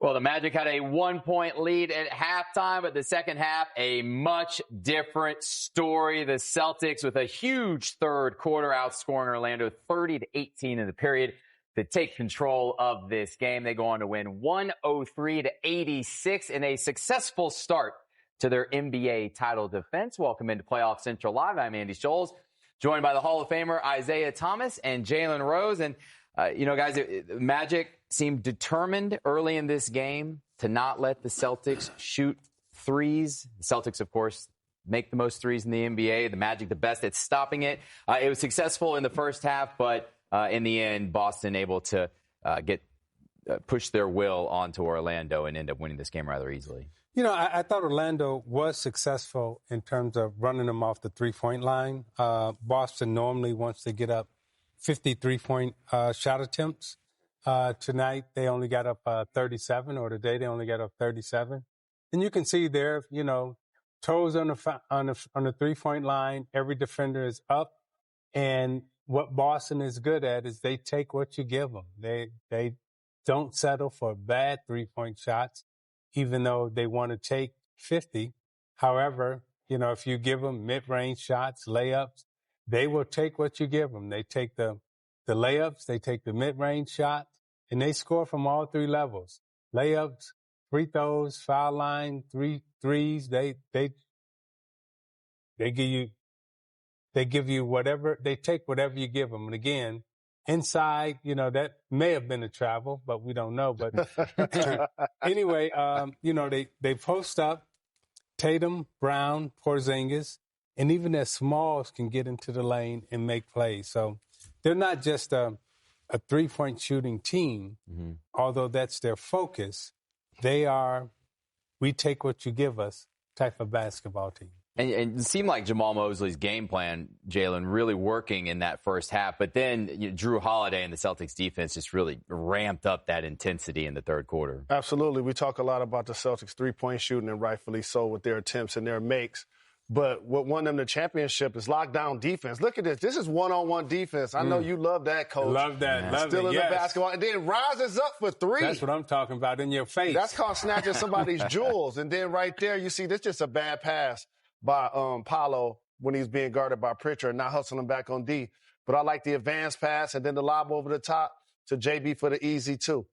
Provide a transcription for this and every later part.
Well, the Magic had a 1-point lead at halftime, but the second half, a much different story. The Celtics with a huge third quarter outscoring Orlando 30-18 in the period to take control of this game. They go on to win 103-86 in a successful start to their NBA title defense. Welcome into Playoff Central Live. I'm Andy Scholes, joined by the Hall of Famer Isaiah Thomas and Jalen Rose. And guys, Magic seemed determined early in this game to not let the Celtics shoot threes. The Celtics, of course, make the most threes in the NBA. The Magic, the best at stopping it. It was successful in the first half, but in the end, Boston able to push their will onto Orlando and end up winning this game rather easily. I thought Orlando was successful in terms of running them off the three-point line. Boston normally, once they get up 53-point shot attempts. Tonight, they only got up 37, or today they only got up 37. And you can see there, toes on the three-point line. Every defender is up. And what Boston is good at is they take what you give them. They don't settle for bad three-point shots, even though they want to take 50. However, if you give them mid-range shots, layups, they will take what you give them. They take the layups, they take the mid-range shots, and they score from all three levels. Layups, free throws, foul line, threes. They give you whatever. They take whatever you give them. And again, inside, that may have been a travel, but we don't know. But anyway, they post up. Tatum, Brown, Porzingis, and even their smalls can get into the lane and make plays. So they're not just a three-point shooting team, although that's their focus. They are, we take what you give us type of basketball team. And it seemed like Jamahl Mosley's game plan, Jalen, really working in that first half. But then Drew Holiday and the Celtics defense just really ramped up that intensity in the third quarter. Absolutely. We talk a lot about the Celtics three-point shooting, and rightfully so with their attempts and their makes. But what won them the championship is lockdown defense. Look at this. This is one-on-one defense. I know you love that, Coach. Love that. Love Still it, in the basketball. And then rises up for three. That's what I'm talking about, in your face. That's called snatching somebody's jewels. And then right there, you see, this just a bad pass by Paolo when he's being guarded by Pritchard and not hustling him back on D. But I like the advanced pass and then the lob over the top to JB for the easy two.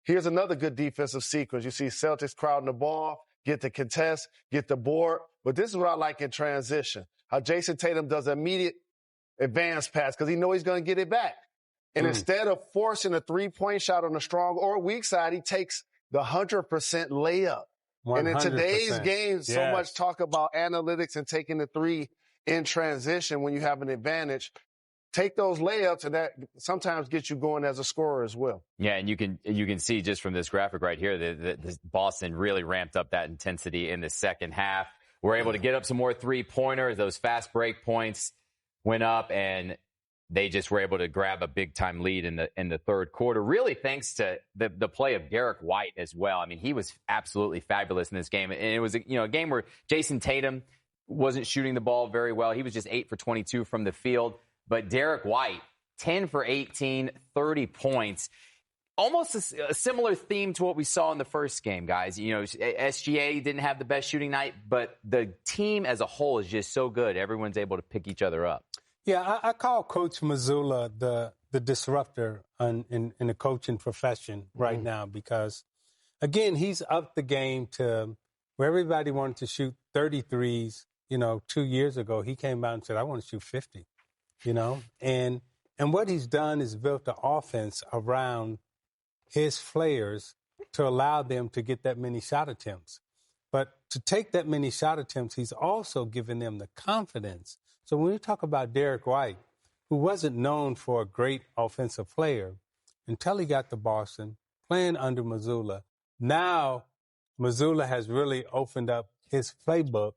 Here's another good defensive sequence. You see Celtics crowding the ball, get the contest, get the board. But this is what I like in transition, how Jason Tatum does an immediate advance pass because he knows he's going to get it back. And instead of forcing a three-point shot on the strong or weak side, he takes the 100% layup. 100%. And in today's game, so much talk about analytics and taking the three in transition when you have an advantage. Take those layups, and that sometimes gets you going as a scorer as well. Yeah, and you can see just from this graphic right here that Boston really ramped up that intensity in the second half. We're able to get up some more three-pointers. Those fast break points went up, and they just were able to grab a big-time lead in the third quarter, really thanks to the play of Derrick White as well. I mean, he was absolutely fabulous in this game. And it was a game where Jason Tatum wasn't shooting the ball very well. He was just 8 for 22 from the field. But Derrick White, 10 for 18, 30 points. Almost a similar theme to what we saw in the first game, guys. SGA didn't have the best shooting night, but the team as a whole is just so good. Everyone's able to pick each other up. Yeah, I call Coach Mazzulla the disruptor in the coaching profession right now because, again, he's upped the game to where everybody wanted to shoot 33s. 2 years ago, he came out and said, I want to shoot 50, And what he's done is built the offense around his players to allow them to get that many shot attempts. But to take that many shot attempts, he's also given them the confidence. So when we talk about Derrick White, who wasn't known for a great offensive player until he got to Boston, playing under Mazzulla, now Mazzulla has really opened up his playbook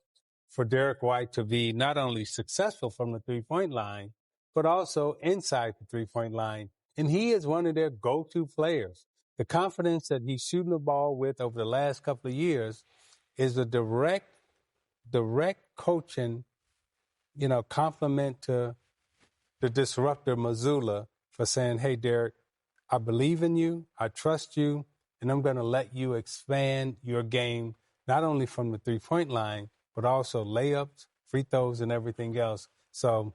for Derrick White to be not only successful from the three-point line, but also inside the three-point line. And he is one of their go-to players. The confidence that he's shooting the ball with over the last couple of years is a direct coaching, compliment to the disruptor Mazzulla for saying, hey, Derrick, I believe in you. I trust you. and I'm going to let you expand your game, not only from the three-point line, but also layups, free throws, and everything else. So,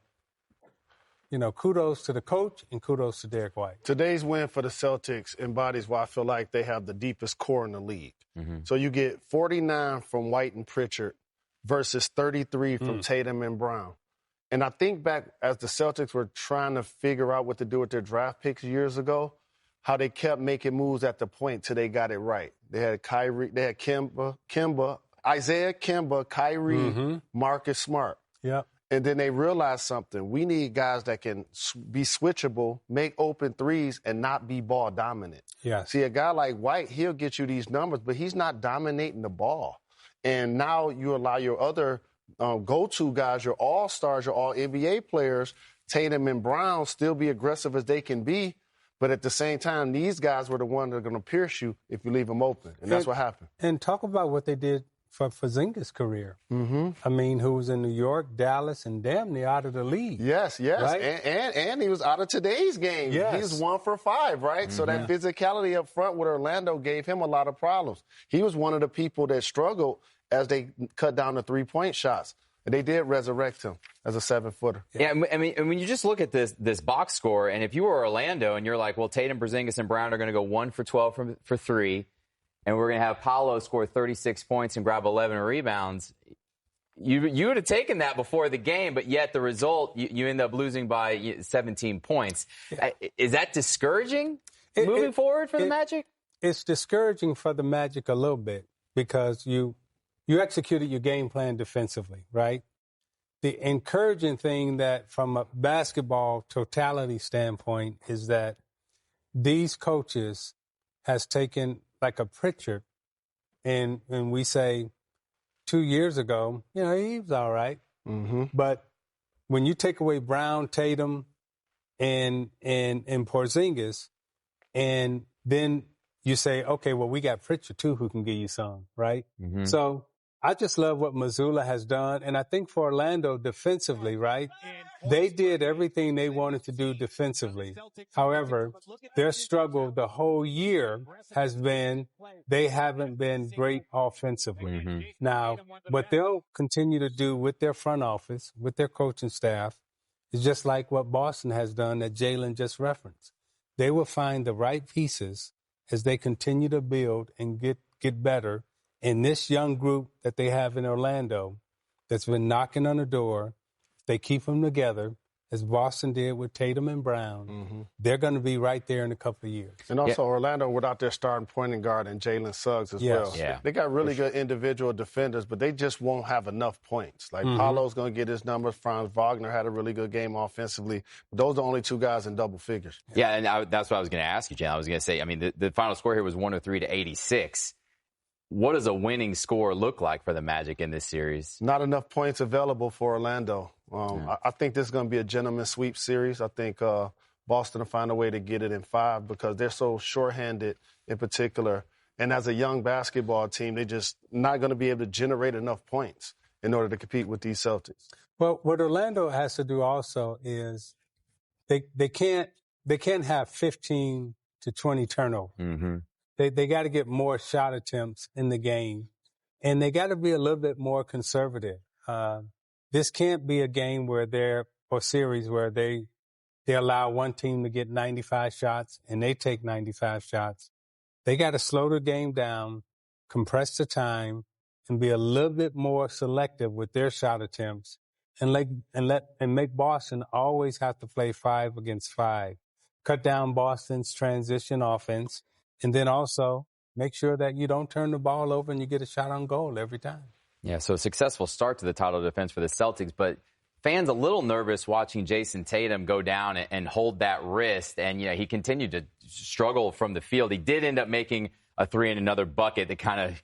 kudos to the coach and kudos to Derrick White. Today's win for the Celtics embodies why I feel like they have the deepest core in the league. So you get 49 from White and Pritchard versus 33 from Tatum and Brown. And I think back as the Celtics were trying to figure out what to do with their draft picks years ago, how they kept making moves at the point till they got it right. They had Isaiah Kimba, Kyrie, Marcus Smart. Yep. And then they realized something. We need guys that can be switchable, make open threes, and not be ball dominant. Yes. See, a guy like White, he'll get you these numbers, but he's not dominating the ball. And now you allow your other go-to guys, your all-stars, your all-NBA players, Tatum and Brown, still be aggressive as they can be. But at the same time, these guys were the ones that are going to pierce you if you leave them open. And that's what happened. And talk about what they did for Zinga's career. I mean, who was in New York, Dallas, and damn near out of the league. Yes. Right? And he was out of today's game. Yes. He was 1 for 5, right? So that physicality up front with Orlando gave him a lot of problems. He was one of the people that struggled as they cut down the three-point shots. And they did resurrect him as a 7-footer. Yeah, I mean, when you just look at this box score, and if you were Orlando and you're like, well, Tatum, Porzingis, and Brown are going to go 1 for 12 for 3, and we're going to have Paolo score 36 points and grab 11 rebounds, you would have taken that before the game, but yet the result, you end up losing by 17 points. Yeah. Is that discouraging moving forward for the Magic? It's discouraging for the Magic a little bit because you executed your game plan defensively, right? The encouraging thing that from a basketball totality standpoint is that these coaches has taken like a Pritchard and we say 2 years ago, he was all right. But when you take away Brown, Tatum, and Porzingis, and then you say, okay, well, we got Pritchard too who can give you some, right? So I just love what Mazzulla has done. And I think for Orlando defensively, right, they did everything they wanted to do defensively. However, their struggle the whole year has been they haven't been great offensively. Now, what they'll continue to do with their front office, with their coaching staff, is just like what Boston has done that Jalen just referenced. They will find the right pieces as they continue to build and get better. In this young group that they have in Orlando that's been knocking on the door, if they keep them together, as Boston did with Tatum and Brown, they're going to be right there in a couple of years. And also Orlando without their starting point guard and Jalen Suggs as well. Yeah. They got really good individual defenders, but they just won't have enough points. Like Paolo's going to get his numbers. Franz Wagner had a really good game offensively. Those are the only two guys in double figures. Yeah, and that's what I was going to ask you, Jan. I was going to say, I mean, the final score here was 103-86. What does a winning score look like for the Magic in this series? Not enough points available for Orlando. I think this is going to be a gentleman's sweep series. I think Boston will find a way to get it in 5 because they're so shorthanded in particular. And as a young basketball team, they're just not going to be able to generate enough points in order to compete with these Celtics. Well, what Orlando has to do also is they can't have 15 to 20 turnovers. They got to get more shot attempts in the game, and they got to be a little bit more conservative. This can't be a game series where they allow one team to get 95 shots and they take 95 shots. They got to slow the game down, compress the time, and be a little bit more selective with their shot attempts, and make Boston always have to play 5 against 5. Cut down Boston's transition offense. And then also make sure that you don't turn the ball over and you get a shot on goal every time. Yeah, so a successful start to the title defense for the Celtics, but fans a little nervous watching Jason Tatum go down and hold that wrist. And, he continued to struggle from the field. He did end up making a 3 and another bucket that kind of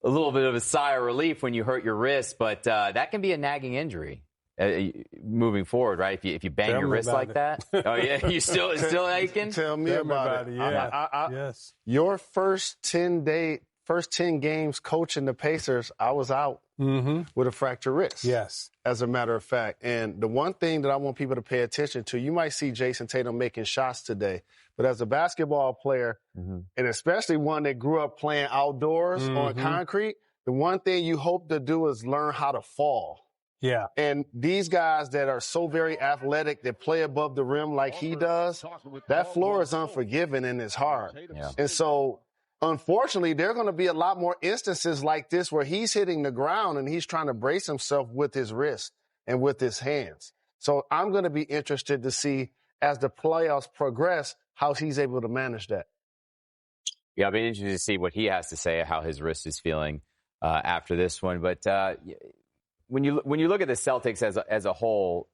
a little bit of a sigh of relief when you hurt your wrist, but that can be a nagging injury. Moving forward, right? If you bang your wrist like that. Oh yeah, you still aching? Tell me about it. Yeah. Yes. Your first 10 games coaching the Pacers, I was out with a fractured wrist. Yes. As a matter of fact. And the one thing that I want people to pay attention to, you might see Jason Tatum making shots today, But as a basketball player, and especially one that grew up playing outdoors on concrete, the one thing you hope to do is learn how to fall. Yeah. And these guys that are so very athletic, that play above the rim like he does, that floor is unforgiving and it's hard. Yeah. And so, unfortunately, there are going to be a lot more instances like this where he's hitting the ground and he's trying to brace himself with his wrist and with his hands. So I'm going to be interested to see, as the playoffs progress, how he's able to manage that. Yeah, I'll be interested to see what he has to say, how his wrist is feeling after this one. But when you look at the Celtics as a whole,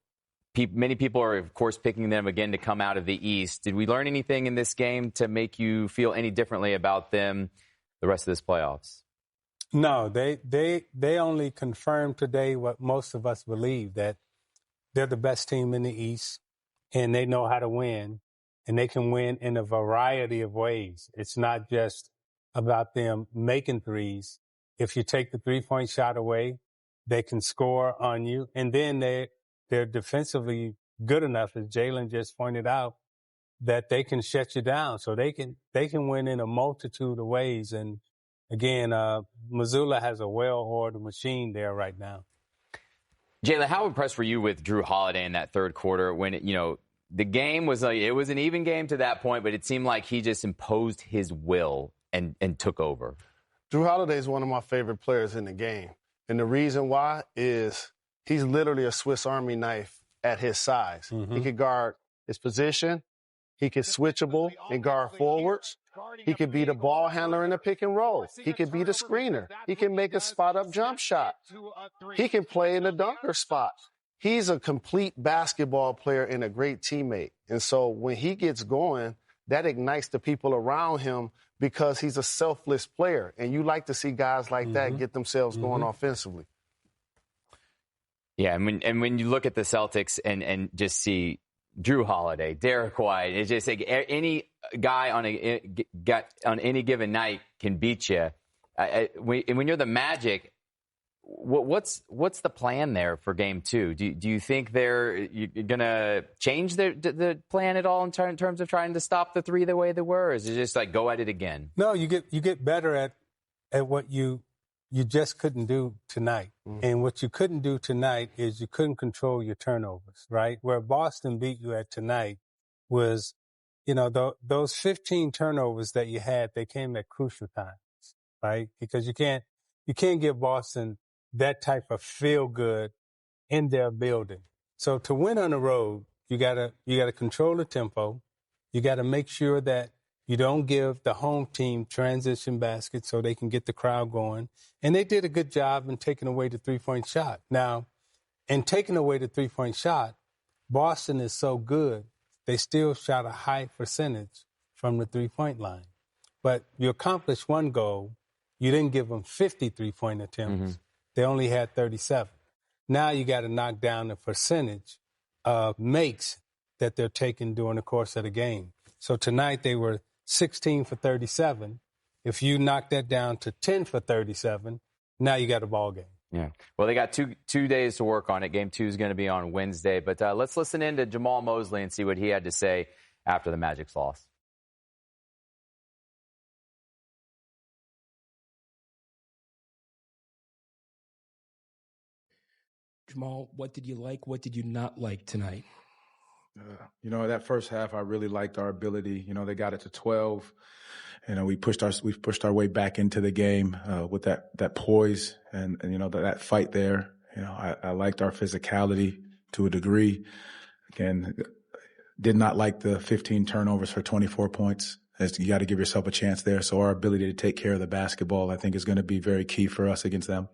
many people are, of course, picking them again to come out of the East. Did we learn anything in this game to make you feel any differently about them the rest of this playoffs? No, they only confirmed today what most of us believe, that they're the best team in the East and they know how to win, and they can win in a variety of ways. It's not just about them making threes. If you take the three-point shot away, they can score on you, and then they're defensively good enough, as Jalen just pointed out, that they can shut you down. So they can win in a multitude of ways. And again, Mazzulla has a well-oiled machine there right now. Jalen, how impressed were you with Jrue Holiday in that third quarter when the game was it was an even game to that point, but it seemed like he just imposed his will and took over? Jrue Holiday is one of my favorite players in the game. And the reason why is he's literally a Swiss Army knife at his size. He could guard his position. He could switchable and guard forwards. He could be the ball handler in a pick and roll. He could be the screener. He can make a spot-up jump shot. He can play in the dunker spot. He's a complete basketball player and a great teammate. And so when he gets going, that ignites the people around him because he's a selfless player. And you like to see guys like that get themselves going offensively. Yeah, and when you look at the Celtics and just see Jrue Holiday, Derrick White, it's just like any guy on any given night can beat you. When you're the Magic, what's the plan there for Game 2? Do you think you're going to change the plan at all in terms of trying to stop the three the way they were? Or is it just like go at it again? No, you get better at what you just couldn't do tonight. And what you couldn't do tonight is you couldn't control your turnovers, right? Where Boston beat you at tonight was, those 15 turnovers that you had, they came at crucial times, right? Because you can't give Boston that type of feel good in their building. So to win on the road, you gotta control the tempo. You gotta make sure that you don't give the home team transition baskets so they can get the crowd going. And they did a good job in taking away the three-point shot. Now, in taking away the three-point shot, Boston is so good, they still shot a high percentage from the three-point line. But you accomplished one goal. You didn't give them 50 three-point attempts. They only had 37. Now you got to knock down the percentage of makes that they're taking during the course of the game. So tonight they were 16 for 37. If you knock that down to 10 for 37, now you got a ball game. Yeah. Well, they got two days to work on it. Game 2 is going to be on Wednesday. But let's listen in to Jamahl Mosley and see what he had to say after the Magic's loss. Jamahl, what did you like? What did you not like tonight? That first half, I really liked our ability. They got it to 12. We pushed our way back into the game with that poise and that fight there. I liked our physicality to a degree. Again, did not like the 15 turnovers for 24 points. You got to give yourself a chance there. So our ability to take care of the basketball, I think, is going to be very key for us against them.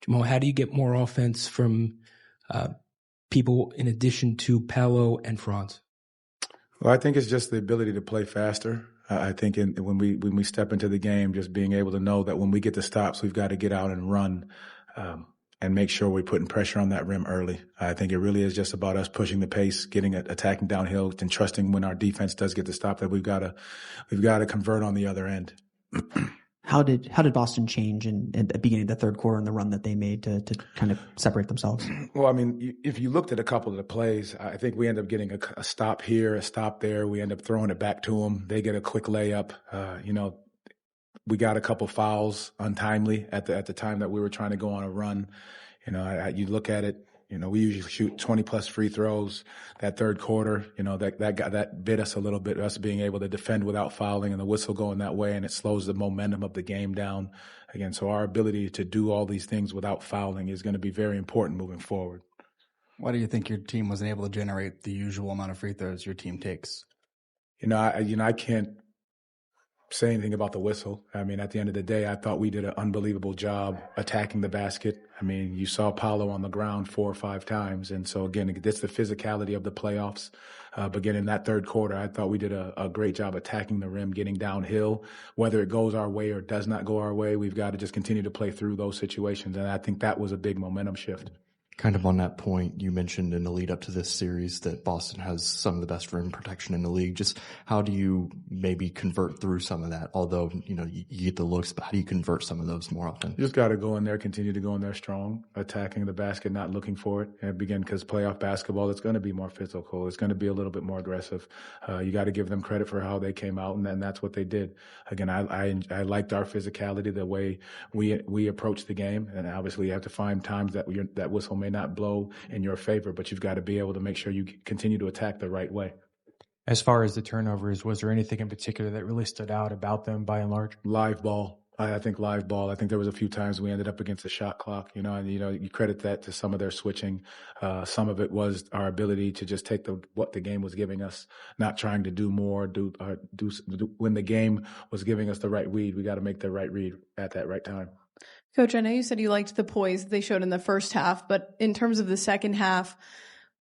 Jamahl, how do you get more offense from people in addition to Paolo and Franz? Well, I think it's just the ability to play faster. I think when we step into the game, just being able to know that when we get the stops, we've got to get out and run and make sure we're putting pressure on that rim early. I think it really is just about us pushing the pace, attacking downhill, and trusting when our defense does get the stop that we've got to convert on the other end. How did Boston change at the beginning of the third quarter and the run that they made to kind of separate themselves? Well, I mean, if you looked at a couple of the plays, I think we end up getting a stop here, a stop there. We end up throwing it back to them. They get a quick layup. We got a couple fouls untimely at the time that we were trying to go on a run. You look at it. We usually shoot 20 plus free throws. That third quarter, that bit us a little bit, us being able to defend without fouling and the whistle going that way, and it slows the momentum of the game down again. So our ability to do all these things without fouling is going to be very important moving forward. Why do you think your team wasn't able to generate the usual amount of free throws your team takes? I can't say anything about the whistle. I mean, at the end of the day, I thought we did an unbelievable job attacking the basket. I mean, you saw Paolo on the ground 4 or 5 times. And so, again, that's the physicality of the playoffs. But again, in that third quarter, I thought we did a great job attacking the rim, getting downhill. Whether it goes our way or does not go our way, we've got to just continue to play through those situations. And I think that was a big momentum shift. Kind of on that point, you mentioned in the lead up to this series that Boston has some of the best rim protection in the league. Just how do you maybe convert through some of that? Although, you get the looks, but how do you convert some of those more often? You just got to go in there, continue to go in there strong, attacking the basket, not looking for it. And begin, because playoff basketball, it's going to be more physical. It's going to be a little bit more aggressive. You got to give them credit for how they came out, and that's what they did. Again, I liked our physicality, the way we approached the game. And obviously, you have to find times that whistle may not blow in your favor, but you've got to be able to make sure you continue to attack the right way. As far as the turnovers, was there anything in particular that really stood out about them by and large? Live ball. I think live ball. I think there was a few times we ended up against the shot clock, and you credit that to some of their switching. Some of it was our ability to just take what the game was giving us, not trying to do more, when the game was giving us the right read. We got to make the right read at that right time. Coach, I know you said you liked the poise they showed in the first half, but in terms of the second half,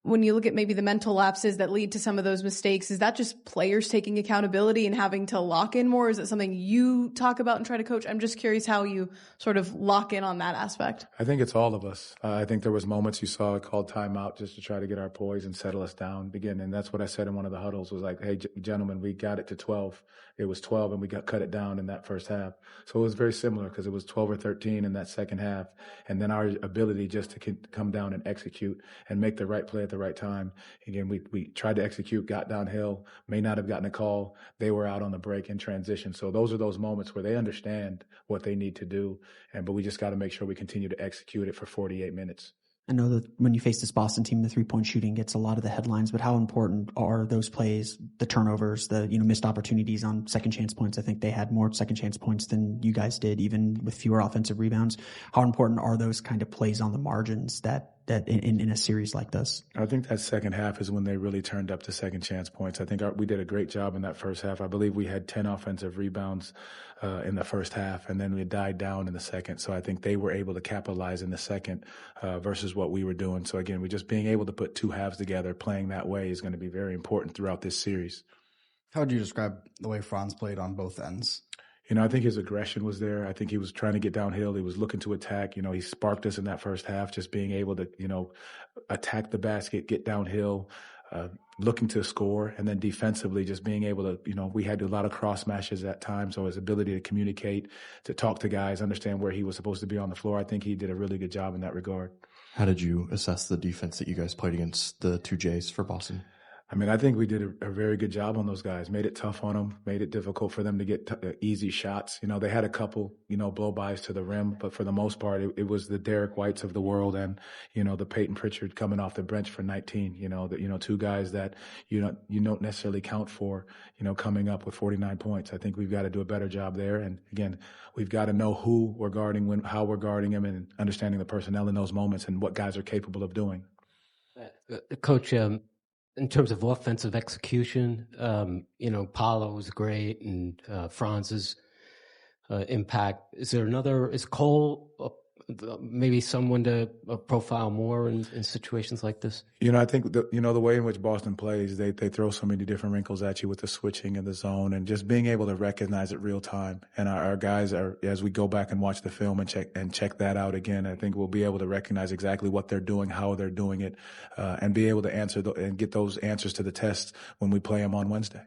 when you look at maybe the mental lapses that lead to some of those mistakes, is that just players taking accountability and having to lock in more? Is it something you talk about and try to coach? I'm just curious how you sort of lock in on that aspect. I think it's all of us. I think there was moments you saw a called timeout just to try to get our poise and settle us down again. And that's what I said in one of the huddles was like, hey, gentlemen, we got it to 12. It was 12 and we cut it down in that first half. So it was very similar because it was 12 or 13 in that second half. And then our ability just to come down and execute and make the right play at the right time. Again, we tried to execute, got downhill, may not have gotten a call. They were out on the break in transition. So those are those moments where they understand what they need to do. But we just got to make sure we continue to execute it for 48 minutes. I know that when you face this Boston team, the 3-point shooting gets a lot of the headlines, but how important are those plays, the turnovers, the missed opportunities on second chance points? I think they had more second chance points than you guys did, even with fewer offensive rebounds. How important are those kind of plays on the margins that in a series like this? I think that second half is when they really turned up the second chance points. I think we did a great job in that first half. I believe we had 10 offensive rebounds in the first half, and then we died down in the second. So I think they were able to capitalize in the second versus what we were doing. So again, we're just being able to put two halves together, playing that way is going to be very important throughout this series. How would you describe the way Franz played on both ends? I think his aggression was there. I think he was trying to get downhill. He was looking to attack. He sparked us in that first half, just being able to, attack the basket, get downhill, looking to score. And then defensively, just being able to, we had a lot of cross matches at times. So his ability to communicate, to talk to guys, understand where he was supposed to be on the floor. I think he did a really good job in that regard. How did you assess the defense that you guys played against the 2Js for Boston? I mean, I think we did a very good job on those guys, made it tough on them, made it difficult for them to get easy shots. They had a couple, blow-bys to the rim, but for the most part, it was the Derrick Whites of the world and, the Peyton Pritchard coming off the bench for 19, two guys that you don't necessarily count for, coming up with 49 points. I think we've got to do a better job there. And again, we've got to know who we're guarding, how we're guarding them, and understanding the personnel in those moments and what guys are capable of doing. Coach, in terms of offensive execution, Paolo was great and Franz's impact. Is Cole maybe someone to profile more in situations like this? I think the way in which Boston plays, they throw so many different wrinkles at you with the switching and the zone and just being able to recognize it real time. And our guys are, as we go back and watch the film and check that out again, I think we'll be able to recognize exactly what they're doing, how they're doing it, and be able to answer and get those answers to the test when we play them on Wednesday.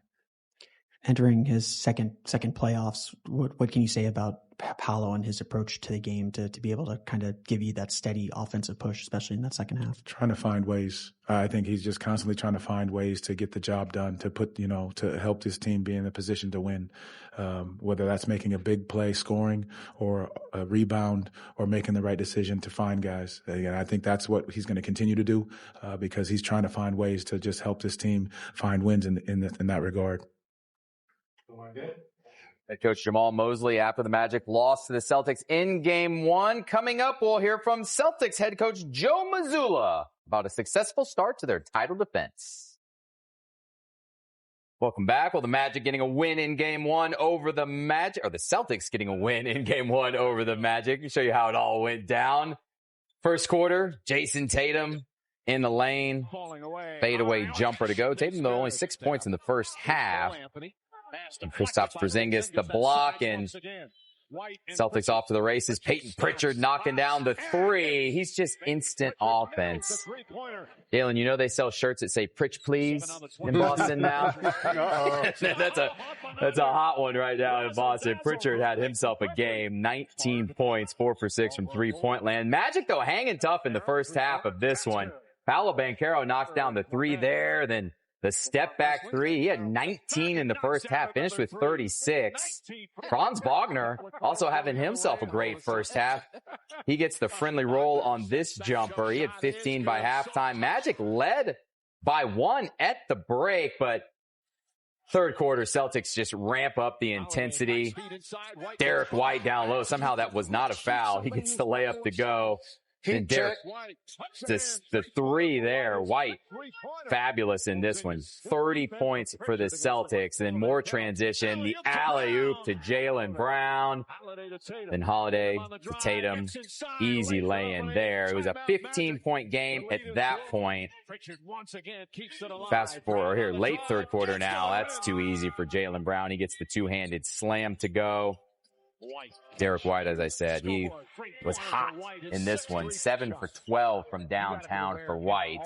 Entering his second playoffs, what can you say about Paolo and his approach to the game to be able to kind of give you that steady offensive push, especially in that second half? Trying to find ways. I think he's just constantly trying to find ways to get the job done, to put, to help this team be in a position to win, whether that's making a big play, scoring, or a rebound, or making the right decision to find guys. Again, I think that's what he's going to continue to do because he's trying to find ways to just help this team find wins in that regard. Head coach Jamahl Mosley after the Magic lost to the Celtics in Game 1. Coming up, we'll hear from Celtics head coach Joe Mazzulla about a successful start to their title defense. Welcome back. Well, the Magic getting a win in Game 1 over the Magic, or the Celtics getting a win in Game 1 over the Magic. I'll show you how it all went down. First quarter, Jason Tatum in the lane, fadeaway jumper to go. Tatum, though, only 6 points in the first half. And Kristaps Porzingis, the block, and Celtics off to the races. Peyton Pritchard knocking down the three. He's just instant offense. Jalen, they sell shirts that say "Pritch, please" in Boston now. That's a hot one right now in Boston. Pritchard had himself a game. 19 points, 4 for 6 from three-point land. Magic, though, hanging tough in the first half of this one. Paolo Banchero knocks down the three there, then the step-back three. He had 19 in the first half, finished with 36. Franz Wagner also having himself a great first half. He gets the friendly roll on this jumper. He had 15 by halftime. Magic led by 1 at the break, but third quarter, Celtics just ramp up the intensity. Derrick White down low. Somehow that was not a foul. He gets the layup to go. And Derrick, the three there, White, fabulous in this one. 30 points for the Celtics. Then more transition. The alley-oop to Jaylen Brown. Then Holiday to Tatum. Easy lay-in there. It was a 15-point game at that point. Fast forward here, late third quarter now. That's too easy for Jaylen Brown. He gets the two-handed slam to go. Derrick White, as I said, he was hot in this one. 7 for 12 from downtown for White.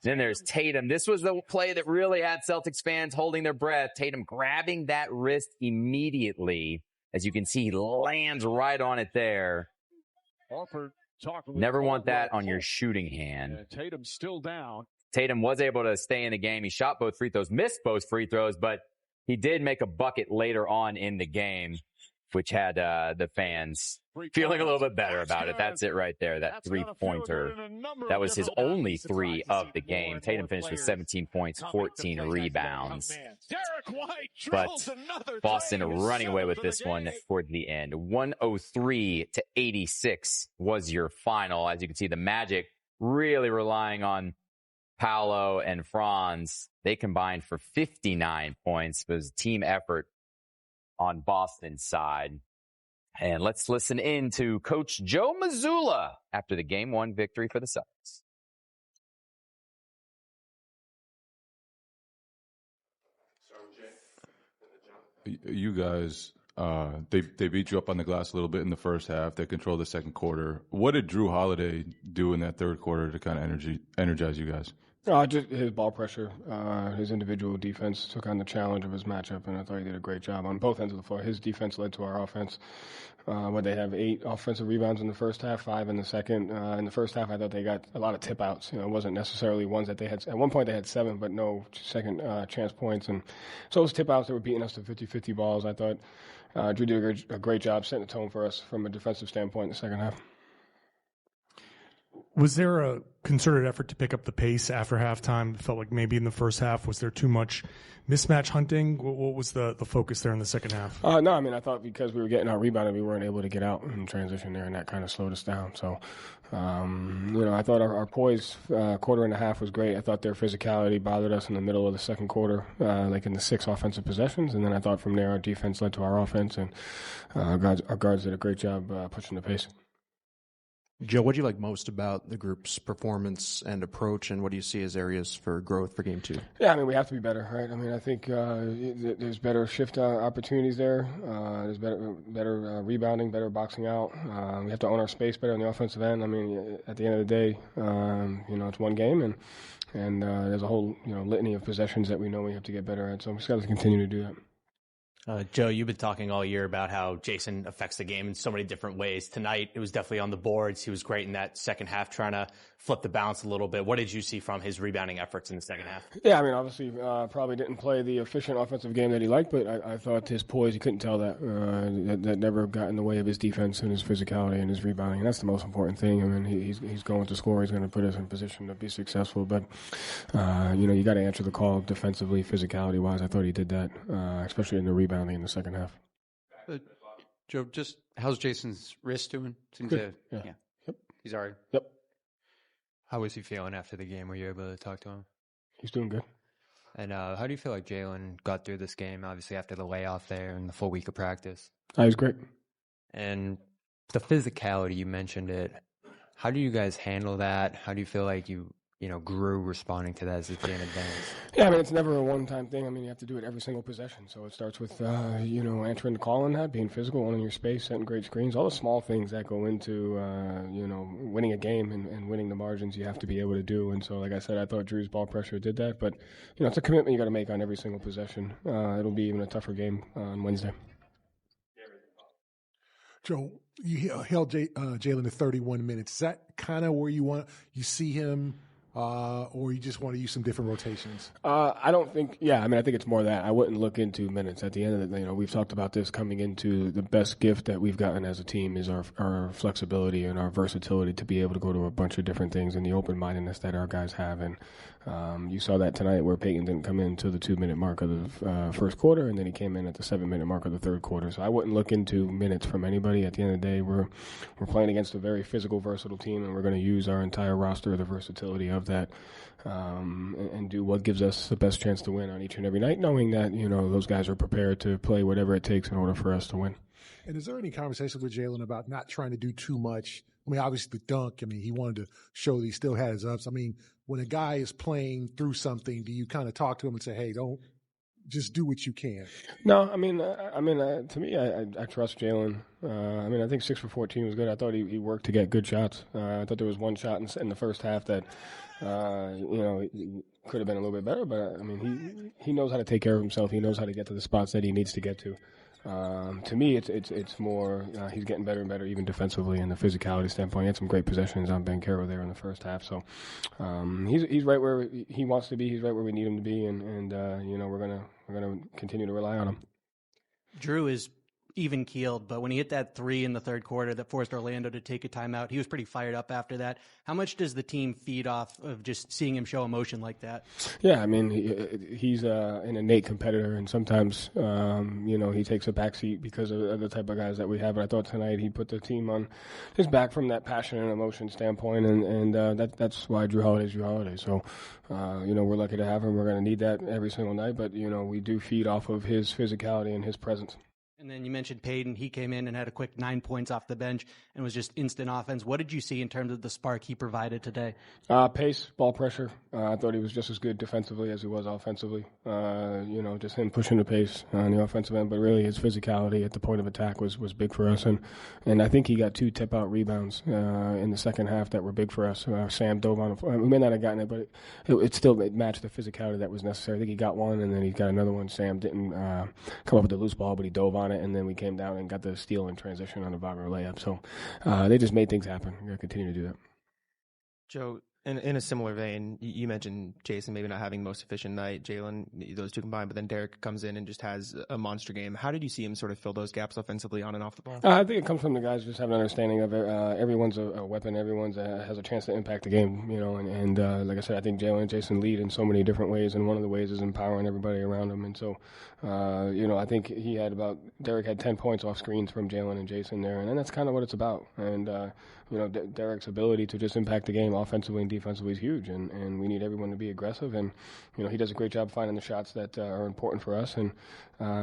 Then there's Tatum. This was the play that really had Celtics fans holding their breath. Tatum grabbing that wrist immediately. As you can see, he lands right on it there. Never want that on your shooting hand. Tatum's still down. Tatum was able to stay in the game. He shot both free throws, missed both free throws, but he did make a bucket later on in the game, which had the fans feeling a little bit better about it. That's it right there, that three-pointer. That was his only three of the game. Tatum finished with 17 points, 14 rebounds. But Boston running away with this one toward the end. 103-86 was your final. As you can see, the Magic really relying on Paolo and Franz. They combined for 59 points. It was a team effort on Boston's side. And let's listen in to Coach Joe Mazzulla after the Game 1 victory for the Celtics. You guys, they beat you up on the glass a little bit in the first half. They controlled the second quarter. What did Drew Holiday do in that third quarter to kind of energize you guys? Just his ball pressure, his individual defense took on the challenge of his matchup, and I thought he did a great job on both ends of the floor. His defense led to our offense. They have 8 offensive rebounds in the first half, 5 in the second. In the first half, I thought they got a lot of tip outs. It wasn't necessarily ones that they had. At one point, they had 7, but no second chance points. And so those tip outs that were beating us to 50-50 balls, I thought Drew did a great job setting the tone for us from a defensive standpoint in the second half. Was there a concerted effort to pick up the pace after halftime? It felt like maybe in the first half, was there too much mismatch hunting? What was the focus there in the second half? No, I thought because we were getting out rebounded, we weren't able to get out in transition there, and that kind of slowed us down. So, I thought our poise quarter and a half was great. I thought their physicality bothered us in the middle of the second quarter, like in the 6 offensive possessions. And then I thought from there our defense led to our offense, and our guards did a great job pushing the pace. Joe, what do you like most about the group's performance and approach, and what do you see as areas for growth for Game 2? Yeah, we have to be better, right? I think there's better shift opportunities there. There's better rebounding, better boxing out. We have to own our space better on the offensive end. At the end of the day, it's one game, and there's a whole litany of possessions that we know we have to get better at. So we just got to continue to do that. Joe, you've been talking all year about how Jason affects the game in so many different ways. Tonight, it was definitely on the boards. He was great in that second half, trying to flip the balance a little bit. What did you see from his rebounding efforts in the second half? Yeah, I mean, obviously, probably didn't play the efficient offensive game that he liked, but I thought his poise, you couldn't tell that. That never got in the way of his defense and his physicality and his rebounding. And that's the most important thing. I mean, he's going to score. He's going to put us in position to be successful. But, you got to answer the call defensively, physicality-wise. I thought he did that, especially in the rebounding in the second half. Joe, just how's Jason's wrist doing? Seems Good. yeah. Yep. He's all right. Yep. How was he feeling after the game? Were you able to talk to him? He's doing good. And how do you feel like Jalen got through this game, obviously after the layoff there and the full week of practice? He was great. And the physicality, you mentioned it. How do you guys handle that? How do you feel like you grew responding to that as the game advanced? Yeah, I mean, it's never a one-time thing. I mean, you have to do it every single possession. So it starts with, answering the call on that, being physical, owning your space, setting great screens, all the small things that go into, winning a game and winning the margins you have to be able to do. And so, like I said, I thought Drew's ball pressure did that. But, it's a commitment you got to make on every single possession. It'll be even a tougher game on Wednesday. Joe, you held Jalen to 31 minutes. Is that kind of where you see him? Or you just want to use some different rotations? I don't think, I think it's more that. I wouldn't look into minutes. At the end of the day, we've talked about this coming into the best gift that we've gotten as a team is our flexibility and our versatility to be able to go to a bunch of different things and the open-mindedness that our guys have. And you saw that tonight where Peyton didn't come in to the 2-minute mark of the first quarter, and then he came in at the 7-minute mark of the third quarter. So I wouldn't look into minutes from anybody. At the end of the day, we're playing against a very physical, versatile team, and we're going to use our entire roster, the versatility of that, and do what gives us the best chance to win on each and every night, knowing that, those guys are prepared to play whatever it takes in order for us to win. And is there any conversation with Jalen about not trying to do too much? I mean, obviously the dunk, he wanted to show that he still had his ups. I mean, when a guy is playing through something, do you kind of talk to him and say, hey, don't just do what you can? No, to me, I trust Jalen. I think 6 for 14 was good. I thought he worked to get good shots. I thought there was one shot in the first half that, could have been a little bit better, but he knows how to take care of himself. He knows how to get to the spots that he needs to get to. To me, it's more he's getting better and better, even defensively, and the physicality standpoint. He had some great possessions on Banchero there in the first half. So he's right where he wants to be. He's right where we need him to be, and we're gonna continue to rely on him. Drew is even keeled, but when he hit that 3 in the third quarter that forced Orlando to take a timeout, he was pretty fired up after that. How much does the team feed off of just seeing him show emotion like that? Yeah, he's an innate competitor, and sometimes, he takes a backseat because of the type of guys that we have. But I thought tonight he put the team on his back from that passion and emotion standpoint, and that's why Drew Holiday's Drew Holiday. So, we're lucky to have him. We're going to need that every single night, but, we do feed off of his physicality and his presence. And then you mentioned Peyton. He came in and had a quick 9 points off the bench and was just instant offense. What did you see in terms of the spark he provided today? Pace, ball pressure. I thought he was just as good defensively as he was offensively. Just him pushing the pace on the offensive end. But really his physicality at the point of attack was big for us. And I think he got 2 tip-out rebounds in the second half that were big for us. Sam dove on we may not have gotten it, but it still matched the physicality that was necessary. I think he got one, and then he got another one. Sam didn't come up with the loose ball, but he dove on it, and then we came down and got the steal in transition on the Wagner layup. So they just made things happen. We're going to continue to do that. Joe, in a similar vein, you mentioned Jason maybe not having most efficient night, Jalen, those two combined, but then Derrick comes in and just has a monster game. How did you see him sort of fill those gaps offensively on and off the ball? I think it comes from the guys just having an understanding of it. Everyone's a weapon. Everyone's has a chance to impact the game, and like I said, I think Jalen and Jason lead in so many different ways, and one of the ways is empowering everybody around him. And so, I think Derrick had 10 points off screens from Jalen and Jason there, and that's kind of what it's about. And, Derrick's ability to just impact the game offensively and defensively is huge, and we need everyone to be aggressive. And, he does a great job finding the shots that are important for us. And,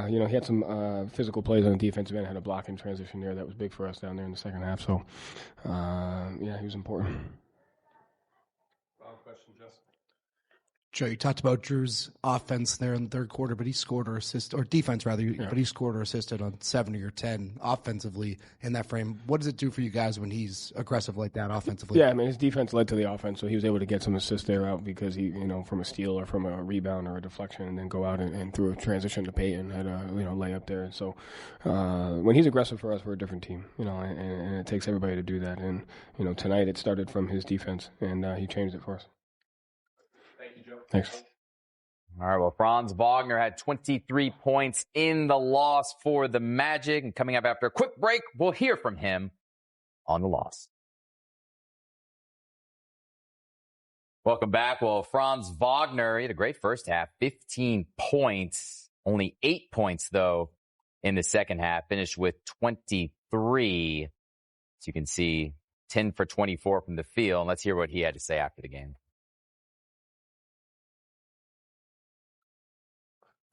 he had some physical plays on the defensive end, had a block in transition there that was big for us down there in the second half. So, he was important. Final question, Justin. Joe, you talked about Drew's offense there in the third quarter, but he scored or assisted, or defense rather, but he scored or assisted on 7 of your 10 offensively in that frame. What does it do for you guys when he's aggressive like that offensively? Yeah, I mean, his defense led to the offense, so he was able to get some assists there out because he, from a steal or from a rebound or a deflection, and then go out and through a transition to Peyton, had a, layup there. So when he's aggressive for us, we're a different team, and it takes everybody to do that. And, tonight it started from his defense, and he changed it for us. Thank you, Joe. Thanks. All right, well, Franz Wagner had 23 points in the loss for the Magic. And coming up after a quick break, we'll hear from him on the loss. Welcome back. Well, Franz Wagner, he had a great first half, 15 points, only 8 points, though, in the second half, finished with 23. As you can see, 10 for 24 from the field. And let's hear what he had to say after the game.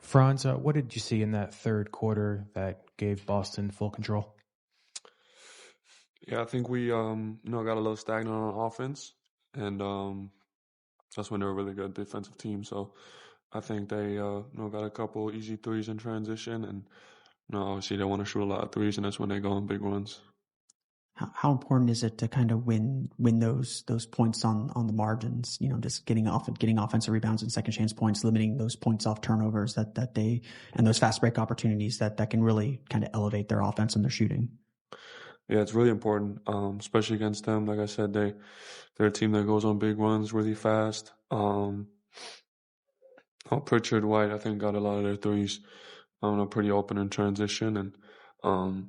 Franz, what did you see in that third quarter that gave Boston full control? Yeah, I think we got a little stagnant on offense, and that's when they're a really good defensive team. So I think they got a couple easy threes in transition, and obviously they want to shoot a lot of threes, and that's when they go on big runs. How important is it to kind of win those points on the margins? Just getting offensive rebounds and second chance points, limiting those points off turnovers that they and those fast break opportunities that can really kind of elevate their offense and their shooting. Yeah, it's really important, especially against them. Like I said, they're a team that goes on big runs really fast. Pritchard, White, I think got a lot of their threes pretty open in transition, and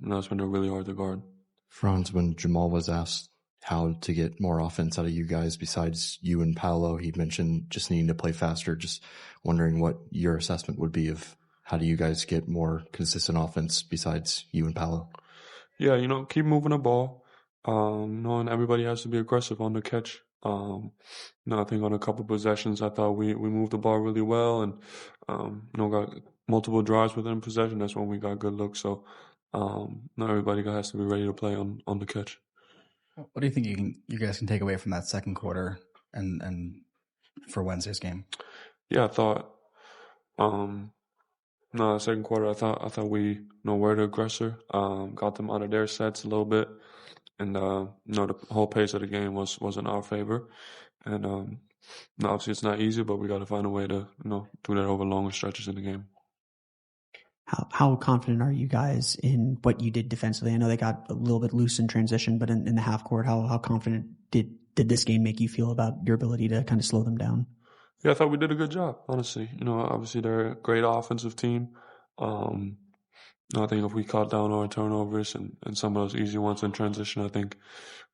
that's when they're really hard to guard. Franz, when Jamahl was asked how to get more offense out of you guys besides you and Paolo, he mentioned just needing to play faster. Just wondering what your assessment would be of how do you guys get more consistent offense besides you and Paolo? Yeah, keep moving the ball, knowing everybody has to be aggressive on the catch. I think on a couple possessions, I thought we moved the ball really well and, got multiple drives within possession. That's when we got good looks. So, not everybody has to be ready to play on the catch. What do you think you guys can take away from that second quarter and for Wednesday's game? Yeah, I thought, second quarter, I thought we were the aggressor, got them out of their sets a little bit, and the whole pace of the game was in our favor. And obviously it's not easy, but we got to find a way to do that over longer stretches in the game. How confident are you guys in what you did defensively? I know they got a little bit loose in transition, but in the half court, how confident did this game make you feel about your ability to kind of slow them down? Yeah, I thought we did a good job, honestly. Obviously they're a great offensive team. I think if we cut down our turnovers and some of those easy ones in transition, I think,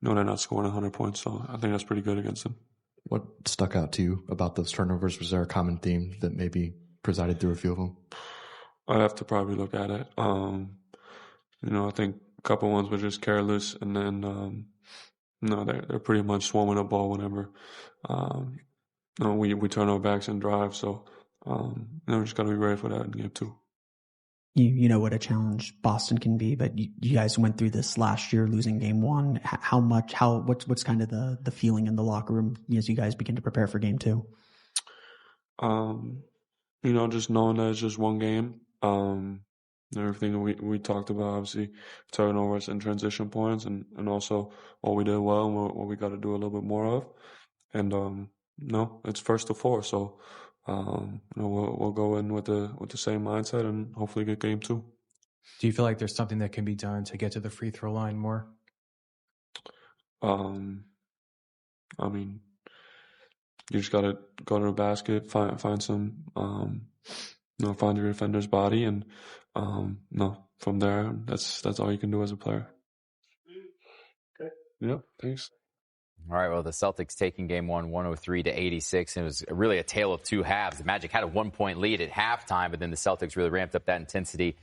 they're not scoring 100 points. So I think that's pretty good against them. What stuck out to you about those turnovers? Was there a common theme that maybe presided through a few of them? I have to probably look at it. I think a couple ones were just careless, and then they're pretty much swarming the ball whenever we turn our backs and drive. So we just got to be ready for that in game two. You know what a challenge Boston can be, but you guys went through this last year, losing game one. What's kind of the feeling in the locker room as you guys begin to prepare for game two? Just knowing that it's just one game. Everything we talked about, obviously, turnovers and transition points, and also what we did well and what we got to do a little bit more of. And it's first to four, so we'll go in with the same mindset and hopefully get game two. Do you feel like there's something that can be done to get to the free throw line more? You just gotta go to the basket, find some, find your defender's body, and from there, that's all you can do as a player. Okay. Yeah. Thanks. All right, well, the Celtics taking game one, 103-86. It was really a tale of two halves. The Magic had a 1-point lead at halftime, but then the Celtics really ramped up that intensity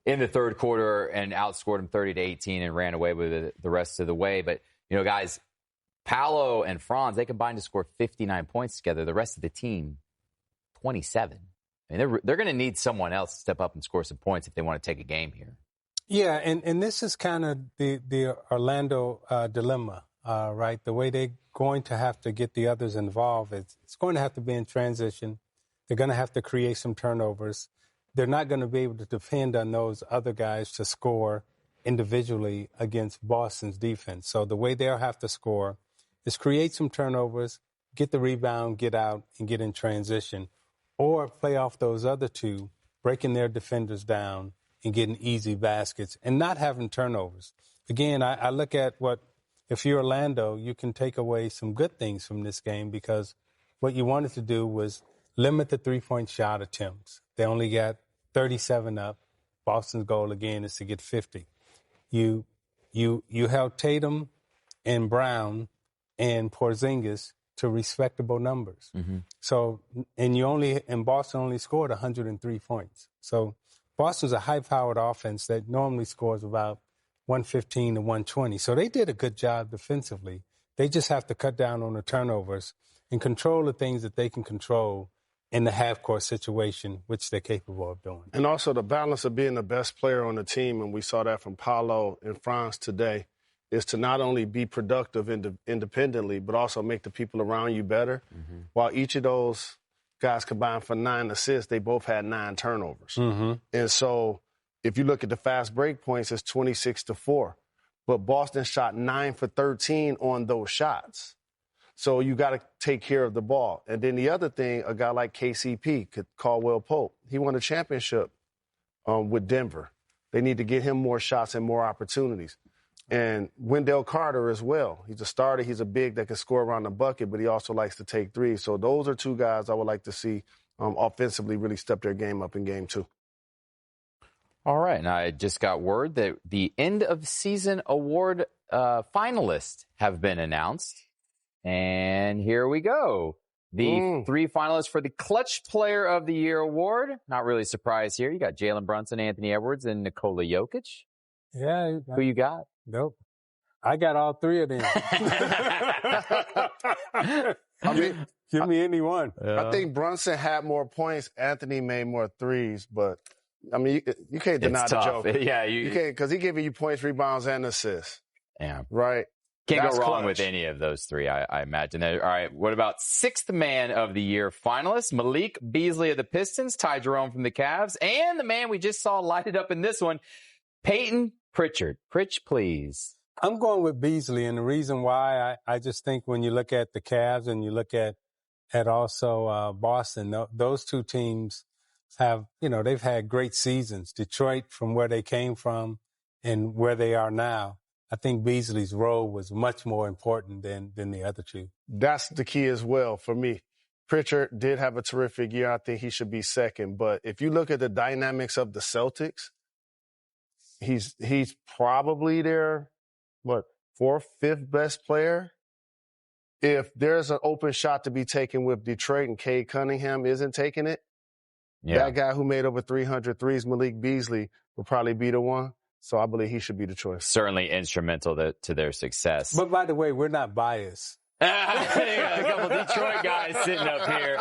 in the third quarter and outscored them 30-18 and ran away with it the rest of the way. But, guys, Paolo and Franz, they combined to score 59 points together. The rest of the team, 27. I mean, they're going to need someone else to step up and score some points if they want to take a game here. Yeah, and this is kind of the Orlando dilemma. right? The way they're going to have to get the others involved is it's going to have to be in transition. They're going to have to create some turnovers. They're not going to be able to depend on those other guys to score individually against Boston's defense. So the way they'll have to score is create some turnovers, get the rebound, get out, and get in transition, or play off those other two, breaking their defenders down and getting easy baskets and not having turnovers. Again, I look at if you're Orlando, you can take away some good things from this game because what you wanted to do was limit the three-point shot attempts. They only got 37 up. Boston's goal, again, is to get 50. You held Tatum and Brown and Porzingis to respectable numbers. Mm-hmm. So, and Boston only scored 103 points. So Boston's a high-powered offense that normally scores about 115 to 120. So they did a good job defensively. They just have to cut down on the turnovers and control the things that they can control in the half-court situation, which they're capable of doing. And also the balance of being the best player on the team, and we saw that from Paolo and Franz today, is to not only be productive independently, but also make the people around you better. Mm-hmm. While each of those guys combined for 9 assists, they both had 9 turnovers. Mm-hmm. And so if you look at the fast break points, it's 26-4. But Boston shot 9 for 13 on those shots. So you got to take care of the ball. And then the other thing, a guy like KCP, Caldwell Pope, he won a championship with Denver. They need to get him more shots and more opportunities. And Wendell Carter as well. He's a starter. He's a big that can score around the bucket, but he also likes to take threes. So those are 2 guys I would like to see offensively really step their game up in game 2. All right. And I just got word that the end of season award finalists have been announced. And here we go. The 3 finalists for the Clutch Player of the Year award. Not really surprised here. You got Jalen Brunson, Anthony Edwards, and Nikola Jokic. Yeah. Who you got? Nope. I got all 3 of them. Give me any one. I think Brunson had more points. Anthony made more threes, but I mean, you can't deny the joke. Yeah, you can't, because he's giving you points, rebounds, and assists. Yeah. Right? Can't That's go wrong clutch. with any of those 3, I imagine. All right, what about 6th Man of the Year finalists? Malik Beasley of the Pistons, Ty Jerome from the Cavs, and the man we just saw lighted up in this one, Peyton Pritchard. Pritch, please. I'm going with Beasley, and the reason why I just think when you look at the Cavs and you look at also Boston, those 2 teams have, they've had great seasons. Detroit, from where they came from and where they are now, I think Beasley's role was much more important than the other 2. That's the key as well for me. Pritchard did have a terrific year. I think he should be second. But if you look at the dynamics of the Celtics, he's probably their, 4th, 5th best player. If there's an open shot to be taken with Detroit and Cade Cunningham isn't taking it, that guy who made over 300 threes, Malik Beasley, will probably be the one. So I believe he should be the choice. Certainly instrumental to their success. But by the way, we're not biased. A couple Detroit guys sitting up here.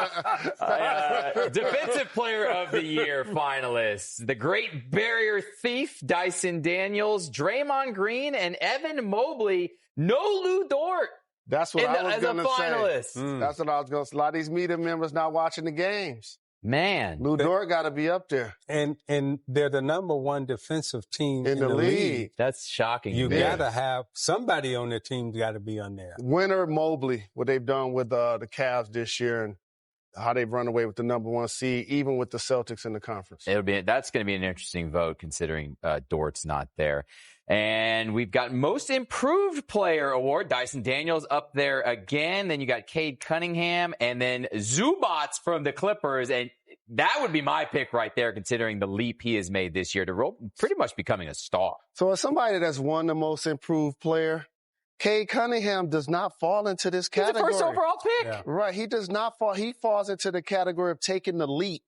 Defensive Player of the Year finalists. The Great Barrier Thief, Dyson Daniels, Draymond Green, and Evan Mobley. No Lou Dort. That's what I was going to say. Finalist. That's what I was going to say. A lot of these media members not watching the games. Man. Lou Dort got to be up there. And they're the number 1 defensive team in the league. That's shocking. You got to have somebody on their team got to be on there. Winner Mobley, what they've done with the Cavs this year and how they've run away with the number 1 seed, even with the Celtics in the conference. That's going to be an interesting vote considering Dort's not there. And we've got Most Improved Player Award. Dyson Daniels up there again. Then you got Cade Cunningham and then Zubats from the Clippers. And that would be my pick right there, considering the leap he has made this year to pretty much becoming a star. So as somebody that's won the Most Improved Player, Cade Cunningham does not fall into this category. He's the first overall pick. Yeah. Right. He does not fall. He falls into the category of taking the leap.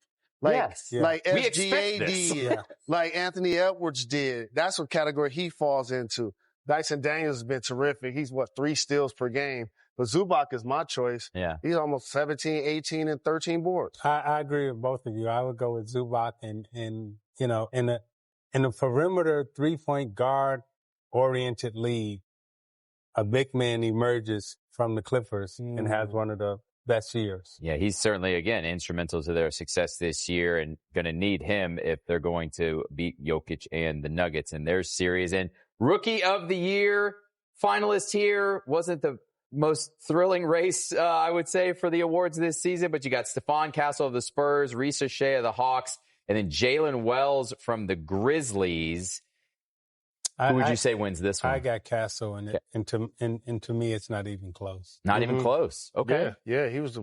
Like SGA did, like Anthony Edwards did. That's what category he falls into. Dyson Daniels has been terrific. He's 3 steals per game. But Zubac is my choice. Yeah. He's almost 17, 18, and 13 boards. I agree with both of you. I would go with Zubac and in a perimeter 3-point guard oriented league. a big man emerges from the Clippers and has one of the best years. Yeah, he's certainly, again, instrumental to their success this year and going to need him if they're going to beat Jokic and the Nuggets in their series. And Rookie of the Year finalist here wasn't the most thrilling race, I would say, for the awards this season, but you got Stephon Castle of the Spurs, Risa Shea of the Hawks, and then Jalen Wells from the Grizzlies. Who would you say wins this one? I got Castle in it, and to me, it's not even close. Not even close. Okay. Yeah, he's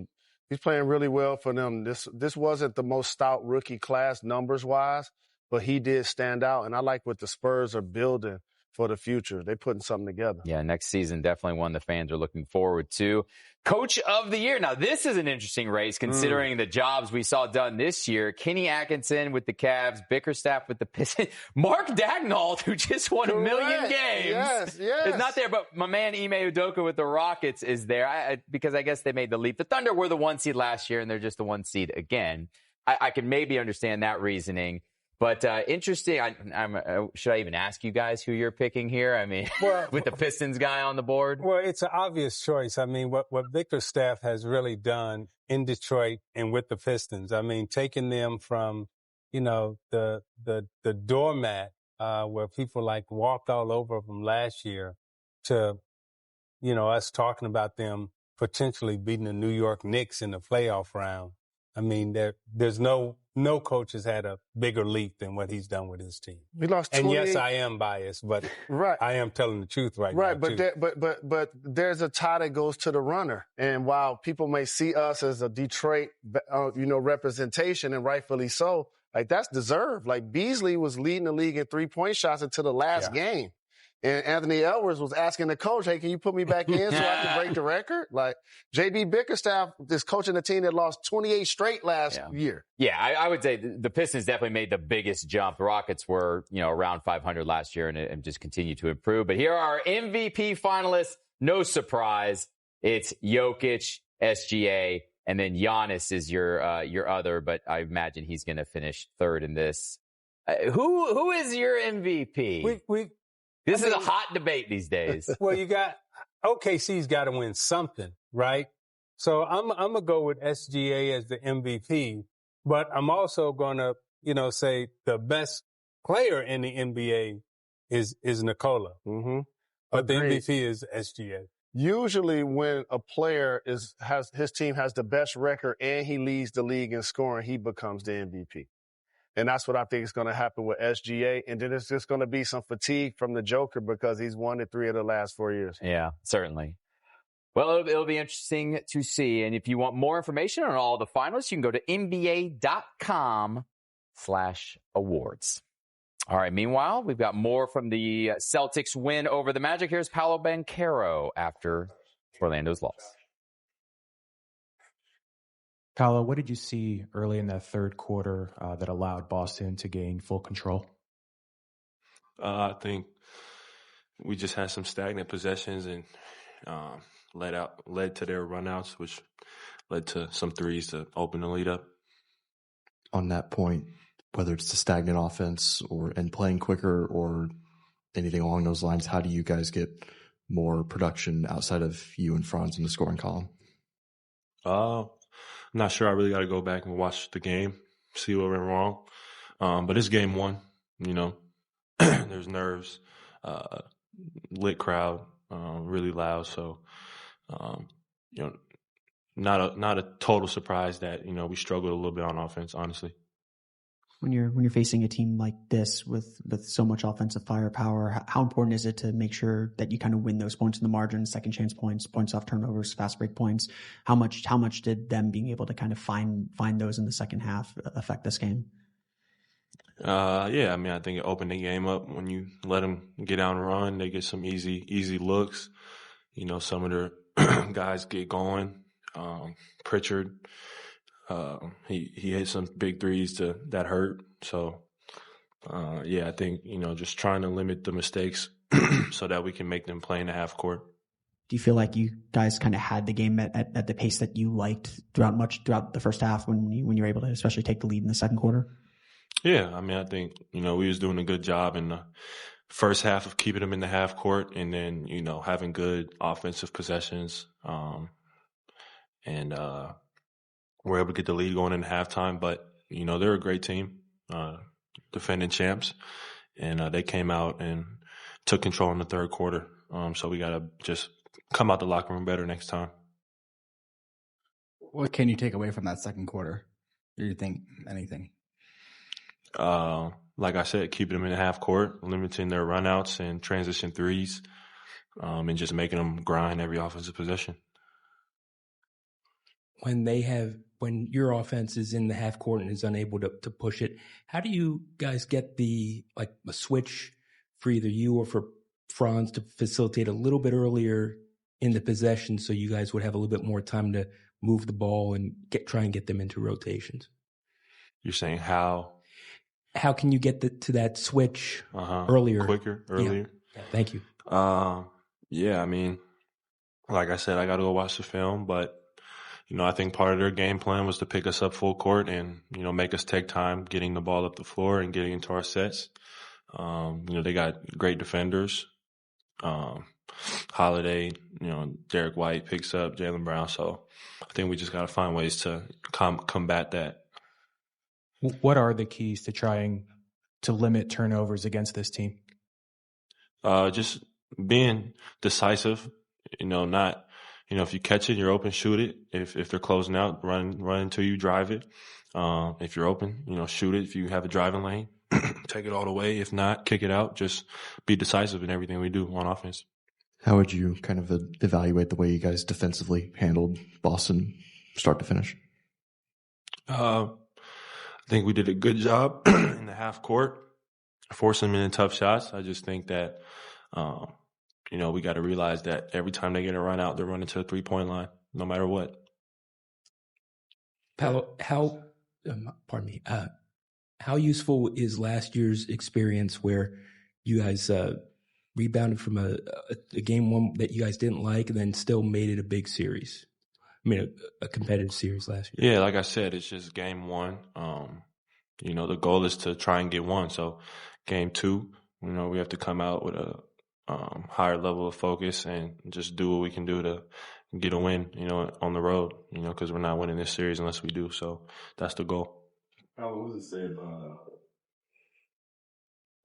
playing really well for them. This wasn't the most stout rookie class numbers wise, but he did stand out, and I like what the Spurs are building for the future. They're putting something together. Yeah, next season, definitely one the fans are looking forward to. Coach of the Year. Now, this is an interesting race considering the jobs we saw done this year. Kenny Atkinson with the Cavs, Bickerstaff with the Pistons, Mark Daigneault, who just won 1 million games. Yes. Is not there, but my man Ime Udoka with the Rockets is there because I guess they made the leap. The Thunder were the 1 seed last year, and they're just the 1 seed again. I can maybe understand that reasoning. But interesting. Should I even ask you guys who you're picking here? I mean, with the Pistons guy on the board. Well, it's an obvious choice. I mean, what Bickerstaff has really done in Detroit and with the Pistons. I mean, taking them from the doormat where people walked all over them last year to us talking about them potentially beating the New York Knicks in the playoff round. I mean, there's no coach has had a bigger leap than what he's done with his team. We lost 28. And yes, I am biased, but I am telling the truth now. Right, but there's a tie that goes to the runner. And while people may see us as a Detroit, representation, and rightfully so, that's deserved. Beasley was leading the league in 3-point shots until the last game. And Anthony Edwards was asking the coach, hey, can you put me back in so I can break the record? J.B. Bickerstaff is coaching a team that lost 28 straight last year. Yeah, I would say the Pistons definitely made the biggest jump. The Rockets were, around 500 last year and just continue to improve. But here are our MVP finalists. No surprise. It's Jokic, SGA, and then Giannis is your other, but I imagine he's going to finish third in this. Who is your MVP? This is a hot debate these days. Well, OKC's got to win something, right? So I'm going to go with SGA as the MVP, but I'm also going to, say the best player in the NBA is Nikola. Mm-hmm. But the MVP is SGA. Usually when a player his team has the best record and he leads the league in scoring, he becomes the MVP. And that's what I think is going to happen with SGA. And then it's just going to be some fatigue from the Joker because he's won it 3 of the last 4 years. Yeah, certainly. Well, it'll be interesting to see. And if you want more information on all the finalists, you can go to NBA.com/awards. All right. Meanwhile, we've got more from the Celtics win over the Magic. Here's Paolo Banchero after Orlando's loss. Paolo, what did you see early in that third quarter that allowed Boston to gain full control? I think we just had some stagnant possessions and led to their runouts, which led to some threes to open the lead up. On that point, whether it's the stagnant offense and playing quicker or anything along those lines, how do you guys get more production outside of you and Franz in the scoring column? I'm not sure. I really got to go back and watch the game, see what went wrong. But it's game one, there's nerves, lit crowd, really loud. So, not a total surprise that, we struggled a little bit on offense, honestly. When you're facing a team like this with so much offensive firepower, how important is it to make sure that you kind of win those points in the margin, second chance points off turnovers, fast break points? How much did them being able to kind of find those in the second half affect this game? Yeah, I think it opened the game up when you let them get out and run. They get some easy looks. Some of their guys get going. Pritchard. He hit some big threes that hurt. So, I think, just trying to limit the mistakes so that we can make them play in the half court. Do you feel like you guys kind of had the game at the pace that you liked throughout the first half when you were able to especially take the lead in the second quarter? Yeah, I think, we was doing a good job in the first half of keeping them in the half court and then, having good offensive possessions. And we're able to get the lead going into halftime. But, they're a great team, defending champs. And they came out and took control in the third quarter. So we got to just come out the locker room better next time. What can you take away from that second quarter? Do you think anything? Like I said, keeping them in the half court, limiting their runouts and transition threes, and just making them grind every offensive possession. When your offense is in the half court and is unable to push it, how do you guys get a switch for either you or for Franz to facilitate a little bit earlier in the possession so you guys would have a little bit more time to move the ball and try and get them into rotations? You're saying how? How can you get to that switch earlier? Quicker, earlier? Yeah. Thank you. Yeah, I mean, like I said, I got to go watch the film, but I think part of their game plan was to pick us up full court and, make us take time getting the ball up the floor and getting into our sets. They got great defenders. Holiday, Derrick White picks up Jaylen Brown. So I think we just got to find ways to combat that. What are the keys to trying to limit turnovers against this team? Just being decisive, not, if you catch it, you're open, shoot it. If they're closing out, run until you drive it. If you're open, shoot it. If you have a driving lane, take it all the way. If not, kick it out. Just be decisive in everything we do on offense. How would you kind of evaluate the way you guys defensively handled Boston start to finish? I think we did a good job in the half court, forcing them into tough shots. I just think that, we got to realize that every time they get a run out, they're running to the 3-point line, no matter what. Paolo, how useful is last year's experience where you guys rebounded from a game one that you guys didn't like and then still made it a big series? I mean, a competitive series last year. Yeah, like I said, it's just game one. The goal is to try and get one. So game two, we have to come out with a higher level of focus and just do what we can do to get a win, on the road, because we're not winning this series unless we do. So that's the goal. What does it say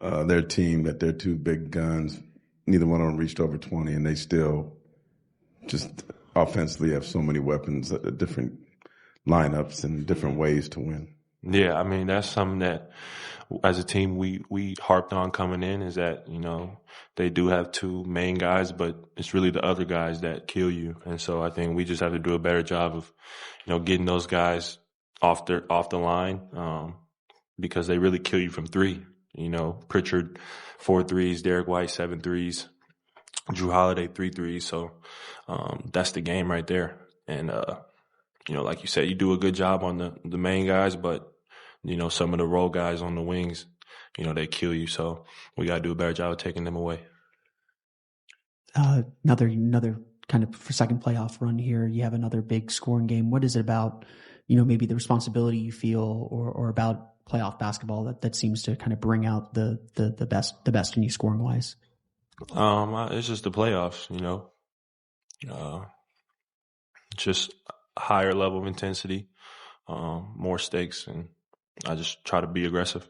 about their team, that they're two big guns? Neither one of them reached over 20, and they still just offensively have so many weapons, different lineups and different ways to win. Yeah, I mean, that's something that as a team we harped on coming in, is that, they do have two main guys, but it's really the other guys that kill you. And so I think we just have to do a better job of, getting those guys off the line, because they really kill you from three. Pritchard 4 threes, Derrick White 7 threes, Drew Holiday 3 threes. So that's the game right there. And like you said, you do a good job on the main guys, but some of the role guys on the wings, they kill you. So we got to do a better job of taking them away. Another kind of second playoff run here. You have another big scoring game. What is it about, maybe the responsibility you feel or about playoff basketball that seems to kind of bring out the best in you scoring wise? It's just the playoffs, just a higher level of intensity, more stakes, and I just try to be aggressive.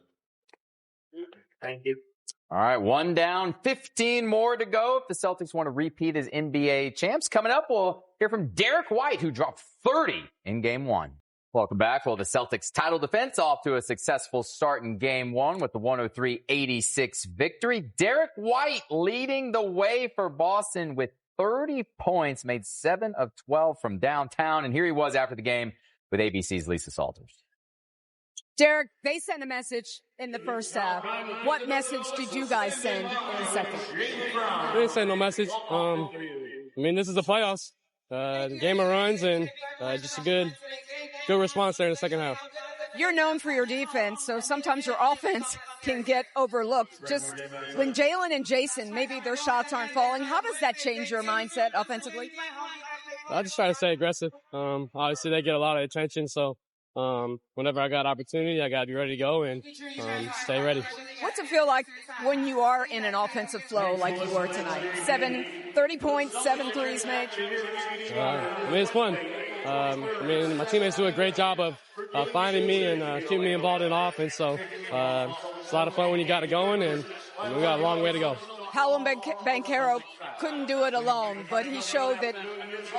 Thank you. All right, 1 down, 15 more to go if the Celtics want to repeat as NBA champs. Coming up, we'll hear from Derrick White, who dropped 30 in Game 1. Welcome back. Well, the Celtics title defense off to a successful start in Game 1 with the 103-86 victory. Derrick White leading the way for Boston with 30 points, made 7 of 12 from downtown. And here he was after the game with ABC's Lisa Salters. Derrick, they sent a message in the first half. What message did you guys send in the second? We didn't send no message. This is the playoffs. The game of runs and just a good response there in the second half. You're known for your defense, so sometimes your offense can get overlooked. Just when Jalen and Jason, maybe their shots aren't falling, how does that change your mindset offensively? I just try to stay aggressive. Obviously, they get a lot of attention, so whenever I got opportunity, I got to be ready to go and stay ready. What's it feel like when you are in an offensive flow like you were tonight? 30 points, 7 threes made. It's fun. My teammates do a great job of finding me and keeping me involved in offense. So it's a lot of fun when you got it going, and we got a long way to go. Paolo Banchero couldn't do it alone, but he showed that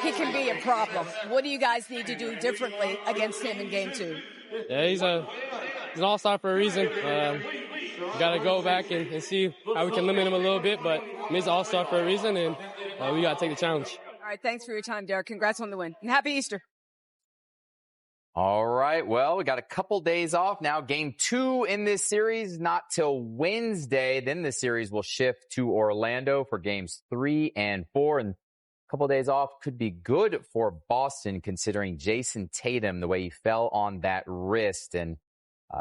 he can be a problem. What do you guys need to do differently against him in Game 2? Yeah, he's an all-star for a reason. Got to go back and see how we can limit him a little bit, but he's an all-star for a reason, and we got to take the challenge. All right, thanks for your time, Derrick. Congrats on the win, and happy Easter. All right. Well, we got a couple days off now. Game 2 in this series, not till Wednesday. Then the series will shift to Orlando for games 3 and 4. And a couple days off could be good for Boston, considering Jason Tatum, the way he fell on that wrist, and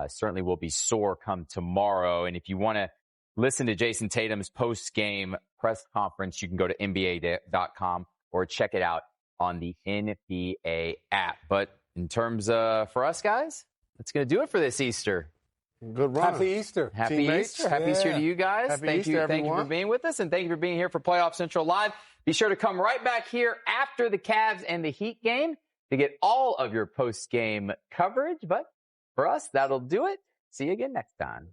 certainly will be sore come tomorrow. And if you want to listen to Jason Tatum's post-game press conference, you can go to NBA.com or check it out on the NBA app. But in terms for us guys, that's going to do it for this Easter. Good run. Happy Easter. Happy Teammates. Easter. Happy Easter to you guys. Thank you for being with us, and thank you for being here for Playoff Central Live. Be sure to come right back here after the Cavs and the Heat game to get all of your post-game coverage. But for us, that'll do it. See you again next time.